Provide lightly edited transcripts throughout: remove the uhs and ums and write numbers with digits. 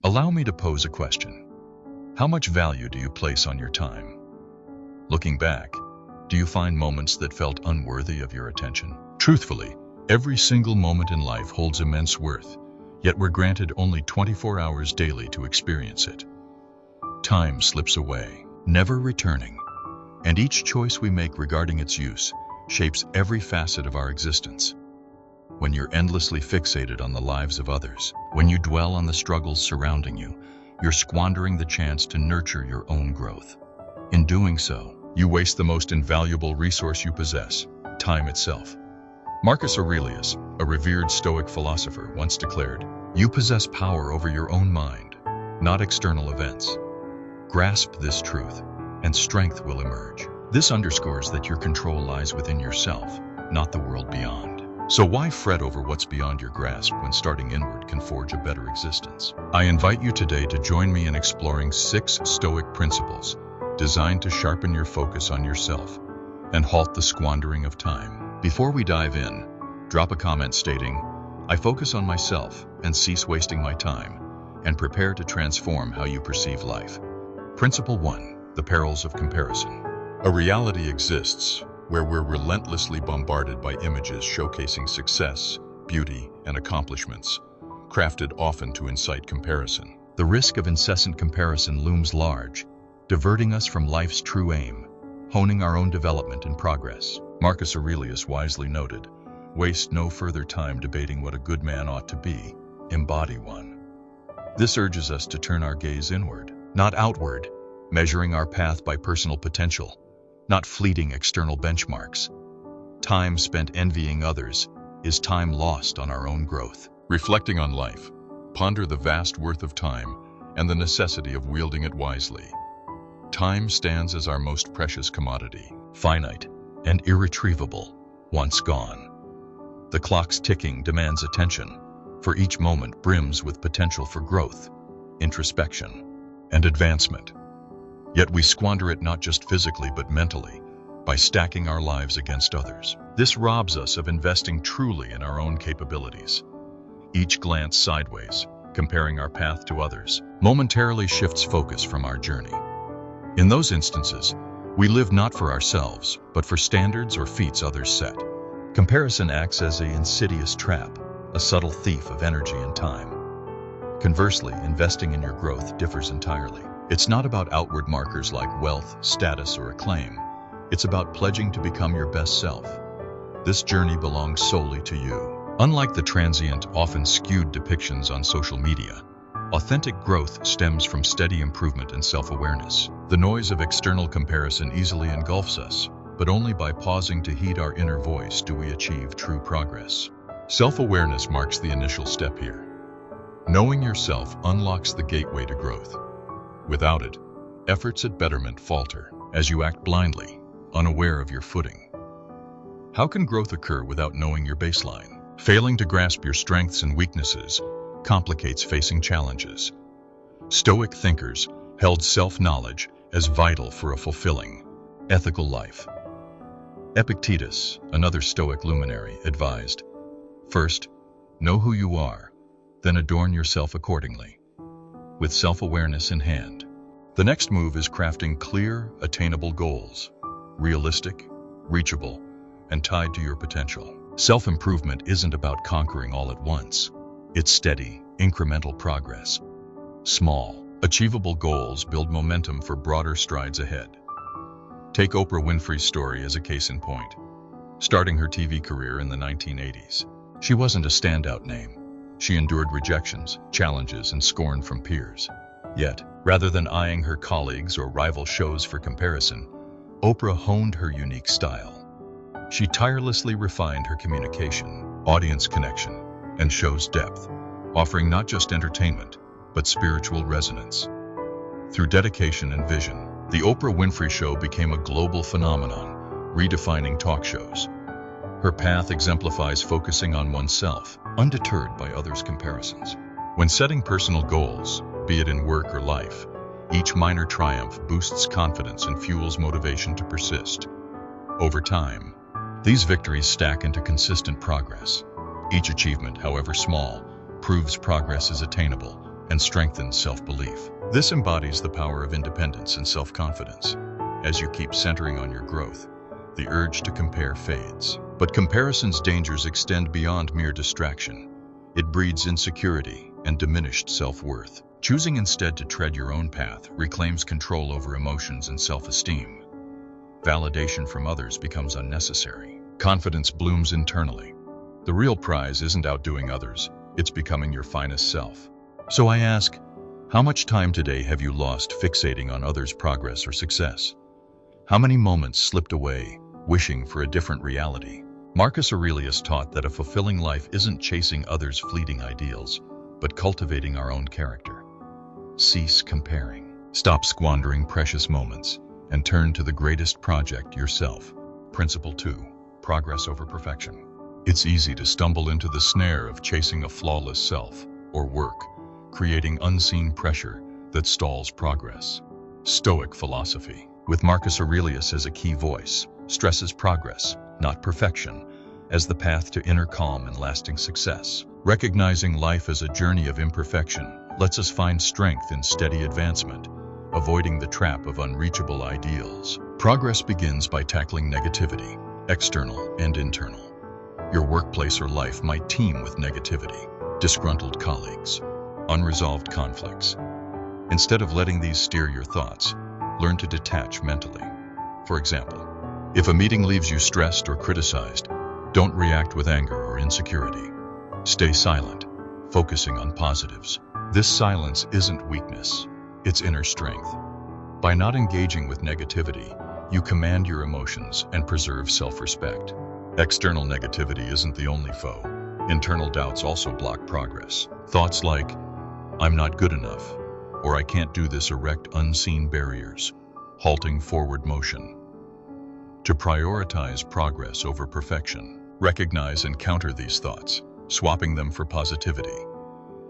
Allow me to pose a question. How much value do you place on your time? Looking back, do you find moments that felt unworthy of your attention? Truthfully, every single moment in life holds immense worth, yet we're granted only 24 hours daily to experience it. Time slips away, never returning, and each choice we make regarding its use shapes every facet of our existence. When you're endlessly fixated on the lives of others, when you dwell on the struggles surrounding you, you're squandering the chance to nurture your own growth. In doing so, you waste the most invaluable resource you possess, time itself. Marcus Aurelius, a revered Stoic philosopher, once declared, "You possess power over your own mind, not external events." Grasp this truth, and strength will emerge. This underscores that your control lies within yourself, not the world beyond. So why fret over what's beyond your grasp when starting inward can forge a better existence? I invite you today to join me in exploring 6 Stoic principles designed to sharpen your focus on yourself and halt the squandering of time. Before we dive in, drop a comment stating, "I focus on myself and cease wasting my time," and prepare to transform how you perceive life. Principle 1. The perils of comparison. A reality exists where we're relentlessly bombarded by images showcasing success, beauty, and accomplishments, crafted often to incite comparison. The risk of incessant comparison looms large, diverting us from life's true aim, honing our own development and progress. Marcus Aurelius wisely noted, "Waste no further time debating what a good man ought to be, embody one." This urges us to turn our gaze inward, not outward, measuring our path by personal potential, not fleeting external benchmarks. Time spent envying others is time lost on our own growth. Reflecting on life, ponder the vast worth of time and the necessity of wielding it wisely. Time stands as our most precious commodity, finite and irretrievable, once gone. The clock's ticking demands attention, for each moment brims with potential for growth, introspection, and advancement. Yet we squander it not just physically but mentally, by stacking our lives against others. This robs us of investing truly in our own capabilities. Each glance sideways, comparing our path to others, momentarily shifts focus from our journey. In those instances, we live not for ourselves, but for standards or feats others set. Comparison acts as an insidious trap, a subtle thief of energy and time. Conversely, investing in your growth differs entirely. It's not about outward markers like wealth, status, or acclaim. It's about pledging to become your best self. This journey belongs solely to you. Unlike the transient, often skewed depictions on social media, authentic growth stems from steady improvement and self-awareness. The noise of external comparison easily engulfs us, but only by pausing to heed our inner voice do we achieve true progress. Self-awareness marks the initial step here. Knowing yourself unlocks the gateway to growth. Without it, efforts at betterment falter as you act blindly, unaware of your footing. How can growth occur without knowing your baseline? Failing to grasp your strengths and weaknesses complicates facing challenges. Stoic thinkers held self-knowledge as vital for a fulfilling, ethical life. Epictetus, another Stoic luminary, advised, "First, know who you are, then adorn yourself accordingly." With self-awareness in hand, the next move is crafting clear, attainable goals, realistic, reachable, and tied to your potential. Self-improvement isn't about conquering all at once. It's steady, incremental progress. Small, achievable goals build momentum for broader strides ahead. Take Oprah Winfrey's story as a case in point. Starting her TV career in the 1980s, she wasn't a standout name. She endured rejections, challenges, and scorn from peers. Yet, rather than eyeing her colleagues or rival shows for comparison, Oprah honed her unique style. She tirelessly refined her communication, audience connection, and show's depth, offering not just entertainment, but spiritual resonance. Through dedication and vision, the Oprah Winfrey Show became a global phenomenon, redefining talk shows. Her path exemplifies focusing on oneself, undeterred by others' comparisons. When setting personal goals, be it in work or life, each minor triumph boosts confidence and fuels motivation to persist. Over time, these victories stack into consistent progress. Each achievement, however small, proves progress is attainable, and strengthens self-belief. This embodies the power of independence and self-confidence. As you keep centering on your growth, the urge to compare fades. But comparison's dangers extend beyond mere distraction. It breeds insecurity and diminished self-worth. Choosing instead to tread your own path reclaims control over emotions and self-esteem. Validation from others becomes unnecessary. Confidence blooms internally. The real prize isn't outdoing others, it's becoming your finest self. So I ask, how much time today have you lost fixating on others' progress or success? How many moments slipped away, wishing for a different reality? Marcus Aurelius taught that a fulfilling life isn't chasing others' fleeting ideals, but cultivating our own character. Cease comparing. Stop squandering precious moments and turn to the greatest project, yourself. Principle 2. Progress over perfection. It's easy to stumble into the snare of chasing a flawless self or work, creating unseen pressure that stalls progress. Stoic philosophy, with Marcus Aurelius as a key voice, stresses progress, not perfection, as the path to inner calm and lasting success. Recognizing life as a journey of imperfection lets us find strength in steady advancement, avoiding the trap of unreachable ideals. Progress begins by tackling negativity, external and internal. Your workplace or life might teem with negativity, disgruntled colleagues, unresolved conflicts. Instead of letting these steer your thoughts, learn to detach mentally. For example, if a meeting leaves you stressed or criticized, don't react with anger or insecurity. Stay silent, focusing on positives. This silence isn't weakness, it's inner strength. By not engaging with negativity, you command your emotions and preserve self-respect. External negativity isn't the only foe. Internal doubts also block progress. Thoughts like, I'm not good enough, or I can't do this erect unseen barriers, halting forward motion. To prioritize progress over perfection, recognize and counter these thoughts, swapping them for positivity.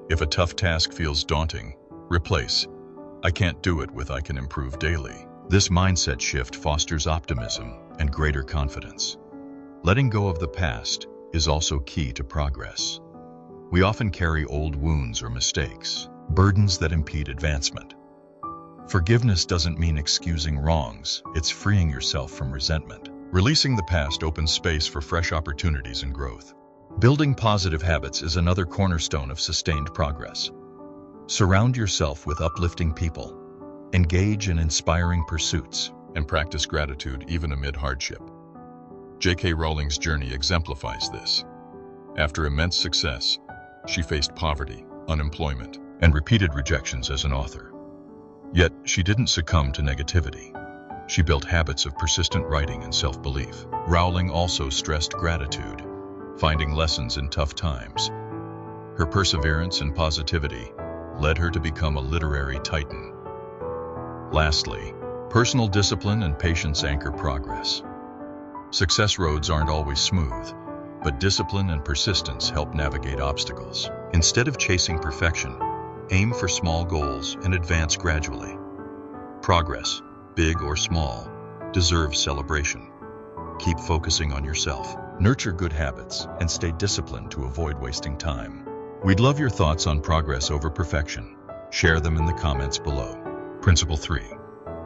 If a tough task feels daunting, replace, I can't do it with I can improve daily. This mindset shift fosters optimism and greater confidence. Letting go of the past is also key to progress. We often carry old wounds or mistakes, burdens that impede advancement. Forgiveness doesn't mean excusing wrongs, it's freeing yourself from resentment. Releasing the past opens space for fresh opportunities and growth. Building positive habits is another cornerstone of sustained progress. Surround yourself with uplifting people, engage in inspiring pursuits, and practice gratitude even amid hardship. J.K. Rowling's journey exemplifies this. After immense success, she faced poverty, unemployment, and repeated rejections as an author. Yet, she didn't succumb to negativity. She built habits of persistent writing and self-belief. Rowling also stressed gratitude, finding lessons in tough times. Her perseverance and positivity led her to become a literary titan. Lastly, personal discipline and patience anchor progress. Success roads aren't always smooth, but discipline and persistence help navigate obstacles. Instead of chasing perfection, aim for small goals and advance gradually. Progress, big or small, deserves celebration. Keep focusing on yourself, nurture good habits, and stay disciplined to avoid wasting time. We'd love your thoughts on progress over perfection. Share them in the comments below. Principle 3.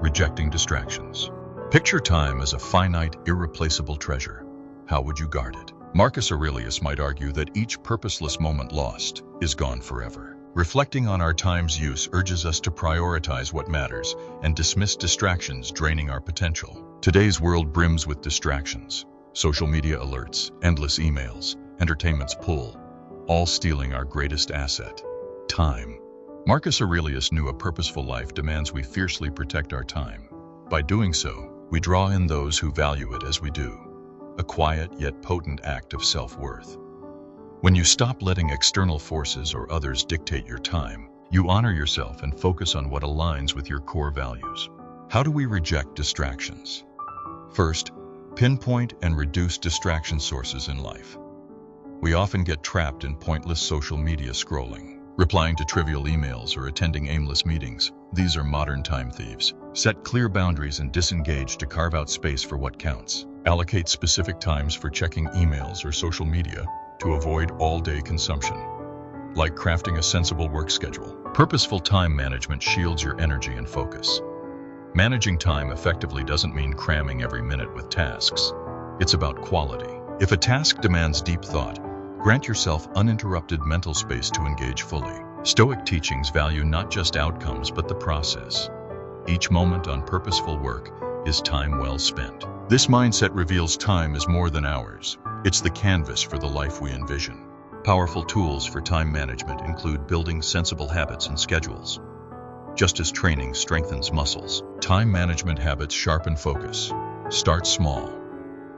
Rejecting distractions. Picture time as a finite, irreplaceable treasure. How would you guard it? Marcus Aurelius might argue that each purposeless moment lost is gone forever. Reflecting on our time's use urges us to prioritize what matters and dismiss distractions draining our potential. Today's world brims with distractions, social media alerts, endless emails, entertainment's pull, all stealing our greatest asset, time. Marcus Aurelius knew a purposeful life demands we fiercely protect our time. By doing so, we draw in those who value it as we do, a quiet yet potent act of self-worth. When you stop letting external forces or others dictate your time, you honor yourself and focus on what aligns with your core values. How do we reject distractions? First, pinpoint and reduce distraction sources in life. We often get trapped in pointless social media scrolling, replying to trivial emails or attending aimless meetings. These are modern time thieves. Set clear boundaries and disengage to carve out space for what counts. Allocate specific times for checking emails or social media to avoid all-day consumption. like crafting a sensible work schedule. Purposeful time management shields your energy and focus. Managing time effectively doesn't mean cramming every minute with tasks. It's about quality. If a task demands deep thought, grant yourself uninterrupted mental space to engage fully. Stoic teachings value not just outcomes but the process. Each moment on purposeful work is time well spent. This mindset reveals time as more than hours. It's the canvas for the life we envision. Powerful tools for time management include building sensible habits and schedules. Just as training strengthens muscles, time management habits sharpen focus. Start small.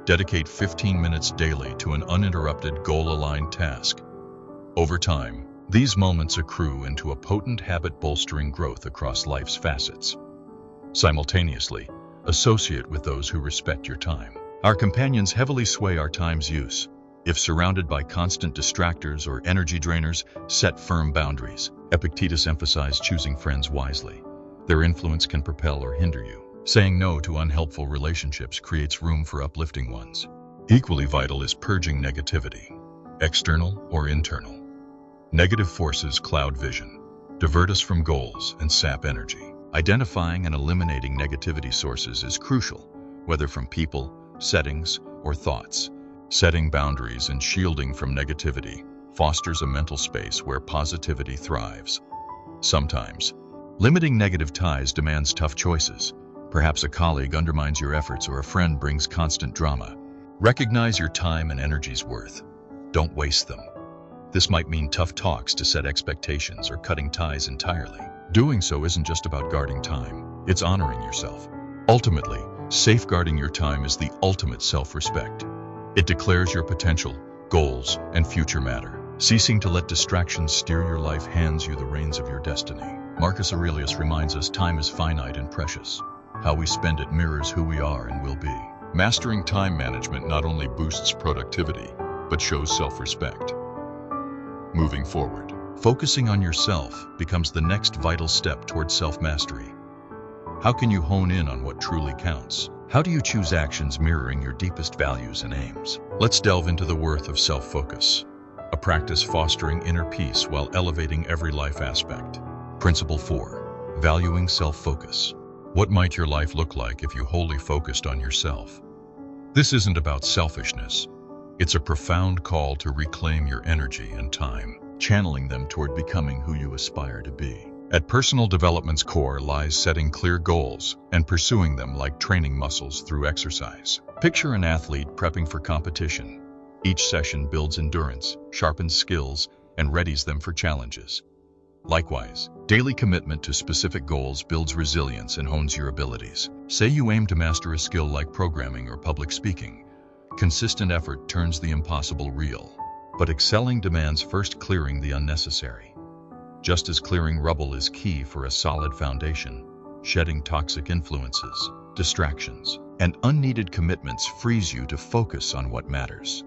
Dedicate 15 minutes daily to an uninterrupted, goal-aligned task. Over time, these moments accrue into a potent habit-bolstering growth across life's facets. Simultaneously, associate with those who respect your time. Our companions heavily sway our time's use. If surrounded by constant distractors or energy drainers, set firm boundaries. Epictetus emphasized choosing friends wisely. Their influence can propel or hinder you. Saying no to unhelpful relationships creates room for uplifting ones. Equally vital is purging negativity, external or internal. Negative forces cloud vision, divert us from goals, and sap energy. Identifying and eliminating negativity sources is crucial, whether from people, settings, or thoughts. Setting boundaries and shielding from negativity fosters a mental space where positivity thrives. Sometimes, limiting negative ties demands tough choices. Perhaps a colleague undermines your efforts or a friend brings constant drama. Recognize your time and energy's worth. Don't waste them. This might mean tough talks to set expectations or cutting ties entirely. Doing so isn't just about guarding time, it's honoring yourself. Ultimately, safeguarding your time is the ultimate self-respect. It declares your potential, goals, and future matter. Ceasing to let distractions steer your life hands you the reins of your destiny. Marcus Aurelius reminds us time is finite and precious. How we spend it mirrors who we are and will be. Mastering time management not only boosts productivity, but shows self-respect. Moving forward, focusing on yourself becomes the next vital step towards self-mastery. How can you hone in on what truly counts? How do you choose actions mirroring your deepest values and aims? Let's delve into the worth of self-focus, a practice fostering inner peace while elevating every life aspect. Principle 4. Valuing self-focus. What might your life look like if you wholly focused on yourself? This isn't about selfishness. It's a profound call to reclaim your energy and time, channeling them toward becoming who you aspire to be. At personal development's core lies setting clear goals and pursuing them like training muscles through exercise. Picture an athlete prepping for competition. Each session builds endurance, sharpens skills, and readies them for challenges. Likewise, daily commitment to specific goals builds resilience and hones your abilities. Say you aim to master a skill like programming or public speaking. Consistent effort turns the impossible real. But excelling demands first clearing the unnecessary. Just as clearing rubble is key for a solid foundation, shedding toxic influences, distractions, and unneeded commitments frees you to focus on what matters.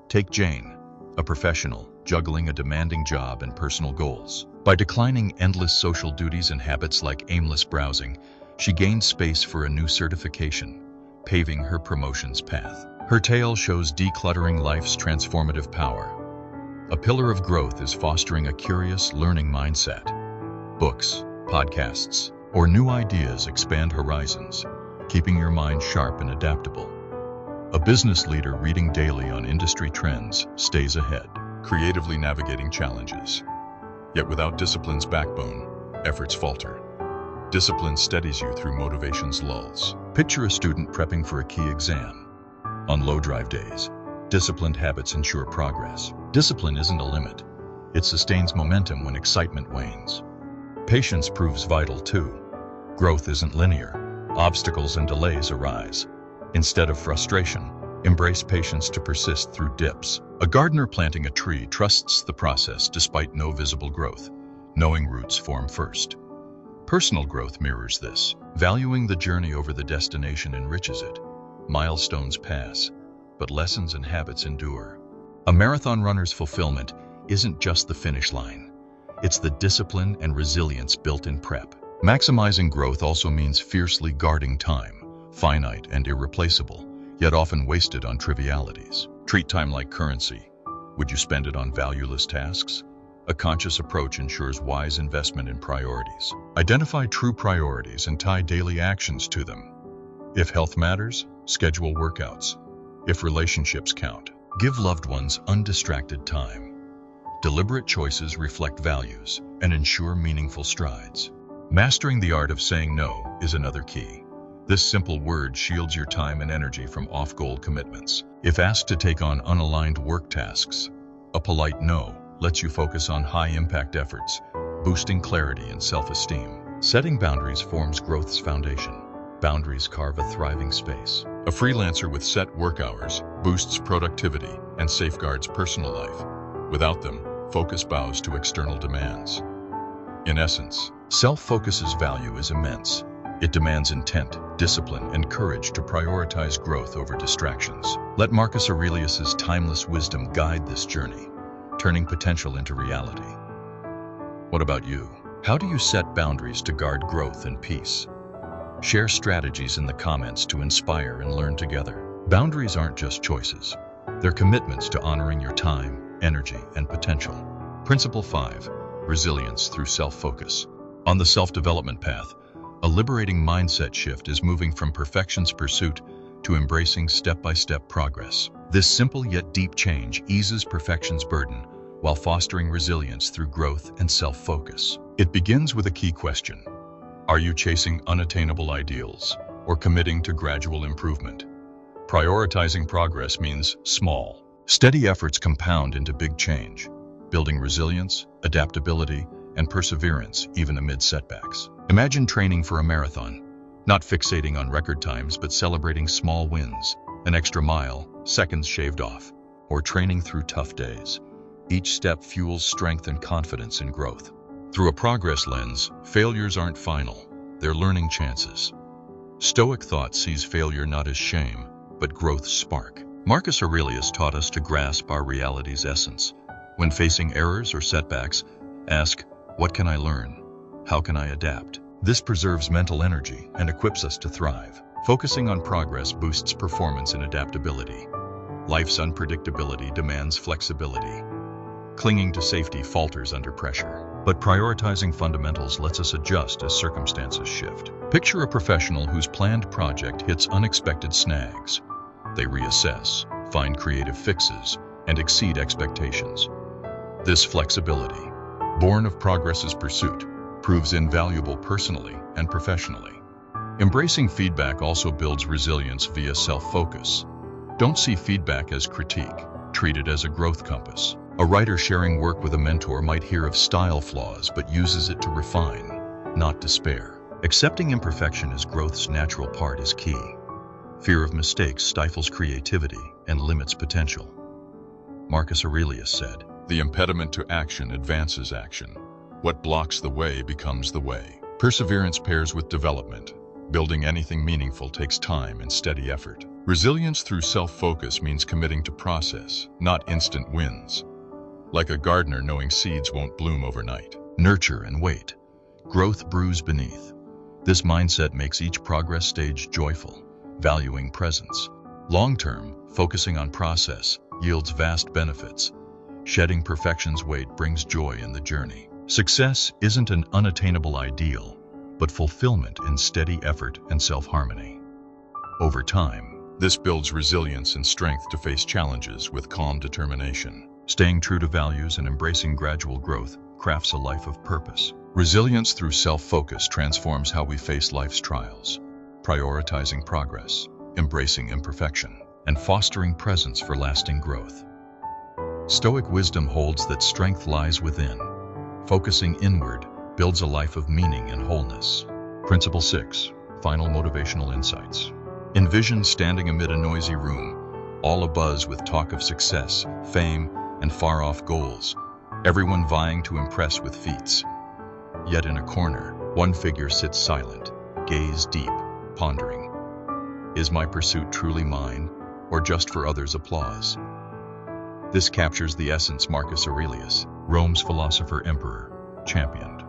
Take Jane, a professional, juggling a demanding job and personal goals. By declining endless social duties and habits like aimless browsing, she gained space for a new certification, paving her promotion's path. Her tale shows decluttering life's transformative power. A pillar of growth is fostering a curious, learning mindset. Books, podcasts, or new ideas expand horizons, keeping your mind sharp and adaptable. A business leader reading daily on industry trends stays ahead, creatively navigating challenges. Yet without discipline's backbone, efforts falter. Discipline steadies you through motivation's lulls. Picture a student prepping for a key exam. On low drive days, disciplined habits ensure progress. Discipline isn't a limit. It sustains momentum when excitement wanes. Patience proves vital too. Growth isn't linear. Obstacles and delays arise. Instead of frustration, embrace patience to persist through dips. A gardener planting a tree trusts the process despite no visible growth, knowing roots form first. Personal growth mirrors this. Valuing the journey over the destination enriches it. Milestones pass, but lessons and habits endure. A marathon runner's fulfillment isn't just the finish line. It's the discipline and resilience built in prep. Maximizing growth also means fiercely guarding time, finite and irreplaceable, yet often wasted on trivialities. Treat time like currency. Would you spend it on valueless tasks? A conscious approach ensures wise investment in priorities. Identify true priorities and tie daily actions to them. If health matters, schedule workouts. If relationships count, give loved ones undistracted time. Deliberate choices reflect values and ensure meaningful strides. Mastering the art of saying no is another key. This simple word shields your time and energy from off-goal commitments. If asked to take on unaligned work tasks, a polite no lets you focus on high-impact efforts, boosting clarity and self-esteem. Setting boundaries forms growth's foundation. Boundaries carve a thriving space. A freelancer with set work hours boosts productivity and safeguards personal life. Without them, focus bows to external demands. In essence, self-focus's value is immense. It demands intent, discipline, and courage to prioritize growth over distractions. Let Marcus Aurelius's timeless wisdom guide this journey, turning potential into reality. What about you? How do you set boundaries to guard growth and peace? Share strategies in the comments to inspire and learn together. Boundaries aren't just choices. They're commitments to honoring your time, energy, and potential. Principle 5. Resilience through self-focus. On the self-development path, a liberating mindset shift is moving from perfection's pursuit to embracing step-by-step progress. This simple yet deep change eases perfection's burden while fostering resilience through growth and self-focus. It begins with a key question. Are you chasing unattainable ideals or committing to gradual improvement? Prioritizing progress means small, steady efforts compound into big change, building resilience, adaptability, and perseverance even amid setbacks. Imagine training for a marathon, not fixating on record times but celebrating small wins, an extra mile, seconds shaved off, or training through tough days. Each step fuels strength and confidence in growth. Through a progress lens, failures aren't final, they're learning chances. Stoic thought sees failure not as shame, but growth's spark. Marcus Aurelius taught us to grasp our reality's essence. When facing errors or setbacks, ask, what can I learn? How can I adapt? This preserves mental energy and equips us to thrive. Focusing on progress boosts performance and adaptability. Life's unpredictability demands flexibility. Clinging to safety falters under pressure. But prioritizing fundamentals lets us adjust as circumstances shift. Picture a professional whose planned project hits unexpected snags. They reassess, find creative fixes, and exceed expectations. This flexibility, born of progress's pursuit, proves invaluable personally and professionally. Embracing feedback also builds resilience via self-focus. Don't see feedback as critique, treat it as a growth compass. A writer sharing work with a mentor might hear of style flaws but uses it to refine, not despair. Accepting imperfection as growth's natural part is key. Fear of mistakes stifles creativity and limits potential. Marcus Aurelius said, "The impediment to action advances action. What blocks the way becomes the way." Perseverance pairs with development. Building anything meaningful takes time and steady effort. Resilience through self-focus means committing to process, not instant wins. Like a gardener knowing seeds won't bloom overnight. Nurture and wait. Growth brews beneath. This mindset makes each progress stage joyful, valuing presence. Long-term, focusing on process yields vast benefits. Shedding perfection's weight brings joy in the journey. Success isn't an unattainable ideal, but fulfillment in steady effort and self-harmony. Over time, this builds resilience and strength to face challenges with calm determination. Staying true to values and embracing gradual growth crafts a life of purpose. Resilience through self-focus transforms how we face life's trials, prioritizing progress, embracing imperfection, and fostering presence for lasting growth. Stoic wisdom holds that strength lies within. Focusing inward builds a life of meaning and wholeness. Principle 6. Final motivational insights. Envision standing amid a noisy room, all abuzz with talk of success, fame, and far-off goals, everyone vying to impress with feats. Yet in a corner, one figure sits silent, gaze deep, pondering. Is my pursuit truly mine, or just for others' applause? This captures the essence Marcus Aurelius, Rome's philosopher-emperor, championed.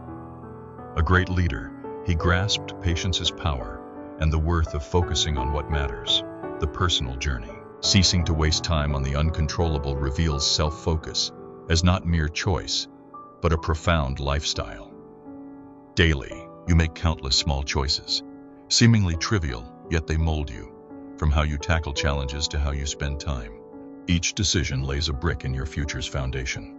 A great leader, he grasped patience's power and the worth of focusing on what matters, the personal journey. Ceasing to waste time on the uncontrollable reveals self-focus as not mere choice, but a profound lifestyle. Daily, you make countless small choices, seemingly trivial, yet they mold you, from how you tackle challenges to how you spend time. Each decision lays a brick in your future's foundation.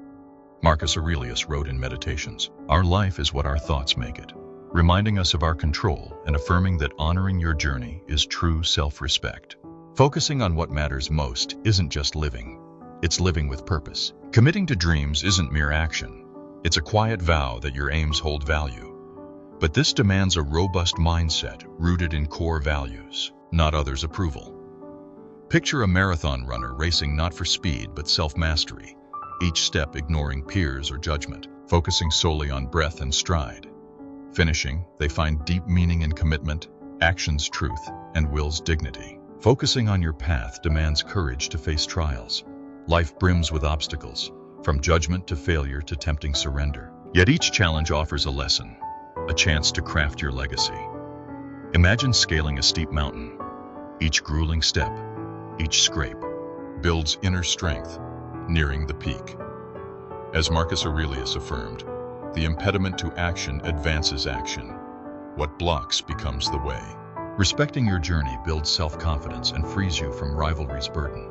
Marcus Aurelius wrote in Meditations, "Our life is what our thoughts make it," reminding us of our control and affirming that honoring your journey is true self-respect. Focusing on what matters most isn't just living, it's living with purpose. Committing to dreams isn't mere action. It's a quiet vow that your aims hold value. But this demands a robust mindset rooted in core values, not others' approval. Picture a marathon runner racing not for speed but self-mastery, each step ignoring peers or judgment, focusing solely on breath and stride. Finishing, they find deep meaning in commitment, action's truth, and will's dignity. Focusing on your path demands courage to face trials. Life brims with obstacles, from judgment to failure to tempting surrender. Yet each challenge offers a lesson, a chance to craft your legacy. Imagine scaling a steep mountain. Each grueling step, each scrape, builds inner strength, nearing the peak. As Marcus Aurelius affirmed, the impediment to action advances action. What blocks becomes the way. Respecting your journey builds self-confidence and frees you from rivalry's burden.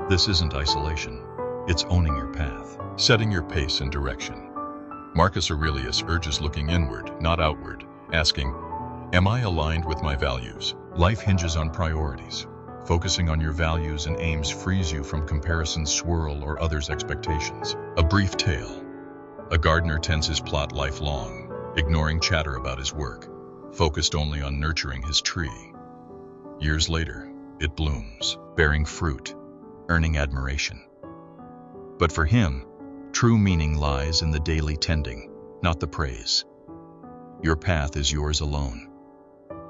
This isn't isolation, it's owning your path, setting your pace and direction. Marcus Aurelius urges looking inward, not outward, asking, "Am I aligned with my values?" Life hinges on priorities. Focusing on your values and aims frees you from comparison's swirl or others' expectations. A brief tale. A gardener tends his plot lifelong, ignoring chatter about his work, focused only on nurturing his tree. Years later, it blooms, bearing fruit, earning admiration. But for him, true meaning lies in the daily tending, not the praise. Your path is yours alone.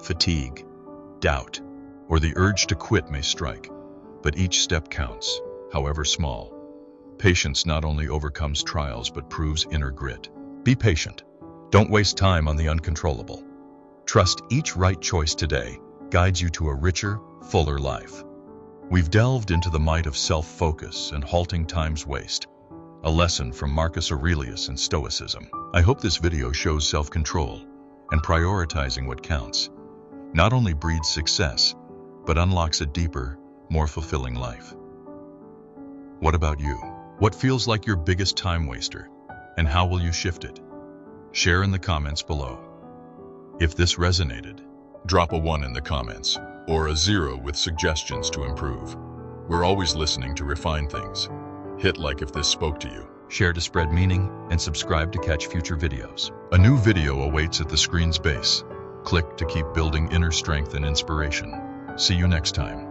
Fatigue, doubt, or the urge to quit may strike, but each step counts, however small. Patience not only overcomes trials but proves inner grit. Be patient. Don't waste time on the uncontrollable. Trust each right choice today guides you to a richer, fuller life. We've delved into the might of self-focus and halting time's waste, a lesson from Marcus Aurelius and Stoicism. I hope this video shows self-control and prioritizing what counts not only breeds success, but unlocks a deeper, more fulfilling life. What about you? What feels like your biggest time waster, and how will you shift it? Share in the comments below. If this resonated, drop a 1 in the comments, or a 0 with suggestions to improve. We're always listening to refine things. Hit like if this spoke to you. Share to spread meaning, and subscribe to catch future videos. A new video awaits at the screen's base. Click to keep building inner strength and inspiration. See you next time.